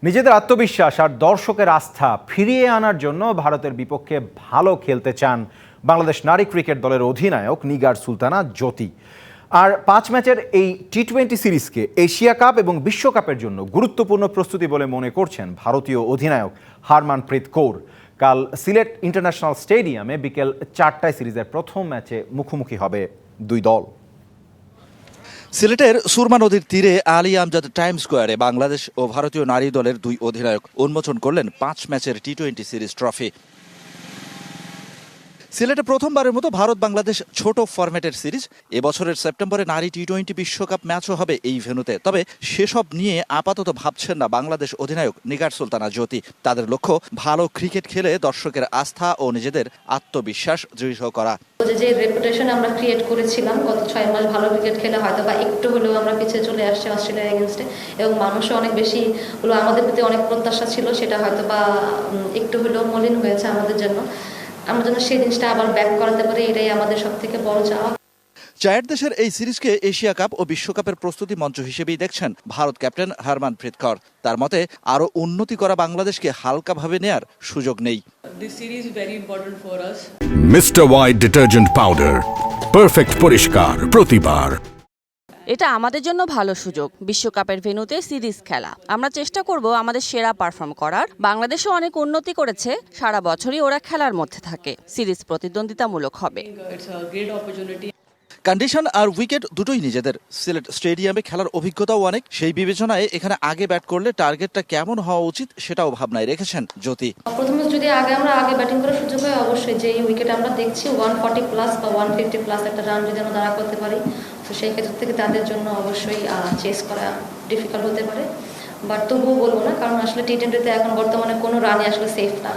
নিজেদের আত্মবিশ্বাস আর দর্শকের আস্থা ফিরিয়ে আনার জন্য ভারতের বিপক্ষে ভালো খেলতে চান বাংলাদেশ নারী ক্রিকেট দলের অধিনায়ক নিগার সুলতানা জ্যোতি। আর 5 ম্যাচের এই টি-20 সিরিজকে এশিয়া কাপ এবং বিশ্বকাপের জন্য গুরুত্বপূর্ণ প্রস্তুতি বলে মনে করছেন ভারতীয় অধিনায়ক হারমানপ্রীত কৌর। কাল সিলেট ইন্টারন্যাশনাল স্টেডিয়ামে বিকেল 4টায় সিরিজের প্রথম ম্যাচে মুখোমুখি হবে দুই দল। সিলেটের সুরমা নদীর তীরে আলী আমজাদ টাইম স্কোয়ারে বাংলাদেশ ও ভারতীয় নারী দলের দুই অধিনায়ক উন্মোচন করলেন 5 ম্যাচের টি-20 সিরিজ ট্রফি। সিলেটে প্রথমবারের মতো ভারত বাংলাদেশ ছোট ফরম্যাটের সিরিজ। এবছরের সেপ্টেম্বরে নারী টি-20 বিশ্বকাপ ম্যাচও হবে এই ভেন্যুতে। তবে সেসব নিয়ে আপাতত ভাবছেন না বাংলাদেশ অধিনায়ক নিগার সুলতানা জ্যোতি। তাদের লক্ষ্য ভালো ক্রিকেট খেলে দর্শকের আস্থা ও নিজেদের আত্মবিশ্বাস দৃঢ় করা। যে রেপুটেশন আমরা ক্রিয়েট করেছিলাম গত 6 মাস ভালো ক্রিকেট খেলে হয়তো বা একটু হলেও আমরা পিছিয়ে চলে আসছি অস্ট্রেলিয়ার এগেনস্টে, এবং মানুষও অনেক বেশি হলো, আমাদের প্রতি অনেক প্রত্যাশা ছিল, সেটা হয়তো বা একটু হলেও মলিন হয়েছে আমাদের জন্য। আমরা যেন সেই জিনিসটা আবার ব্যাক করাতে পারি, এটাই আমাদের সব থেকে বড় চাওয়া। চায়ের দেশের এই সিরিজকে এশিয়া কাপ ও বিশ্বকাপের প্রস্তুতি মঞ্চ হিসেবেই দেখছেন ভারত ক্যাপ্টেন হারমানপ্রীত কৌর। তার মতে আরো উন্নতি করা বাংলাদেশকে হালকাভাবে নেয়ার সুযোগ নেই। Mister white detergent powder, perfect পরিষ্কার প্রতিবার। এটা আমাদের জন্য ভালো সুযোগ, বিশ্বকাপের ভেন্যুতে সিরিজ খেলা। আমরা চেষ্টা করব আমাদের সেরা পারফর্ম করার। বাংলাদেশও অনেক উন্নতি করেছে, সারা বছরই ওরা খেলার মধ্যে থাকে। সিরিজ প্রতিদ্বন্দ্বিতামূলক হবে। কন্ডিশন আর উইকেট দুটোই নিজেদের। সিলেট স্টেডিয়ামে খেলার অভিজ্ঞতাও অনেক। সেই বিবেচনায় এখানে আগে ব্যাট করলে টার্গেটটা কেমন হওয়া উচিত সেটাও ভাবনায় রেখেছেন জ্যোতি। প্রথমে যদি আমরা আগে ব্যাটিং করার সুযোগ হয়, অবশ্যই যে উইকেট আমরা দেখছি 140 প্লাস বা 150 প্লাস একটা রান যদি আমরা দাঁড়া করতে পারি, তো সেই ক্ষেত্র থেকে তাদের জন্য অবশ্যই চেস করা ডিফিকাল্ট হতে পারে। বাট তবুও বলবো না, কারণ আসলে টি-20তে এখন বর্তমানে কোনো রানই আসলে সেফ না।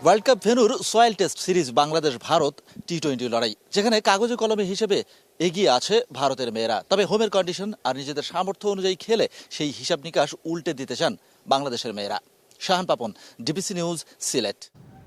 ওয়ার্ল্ড কাপ ভেন্যুর soil test series Bangladesh Bharat টি-20 লড়াই, যেখানে কাগজে কলমে হিসেবে এগিয়ে আছে ভারতের মেয়েরা। তবে হোমের কন্ডিশন আর নিজেদের সামর্থ্য অনুযায়ী খেলে সেই হিসাব নিকাশ উল্টে দিতে চান বাংলাদেশের মেয়েরা। Shahan Papon, DBC news, Sylhet.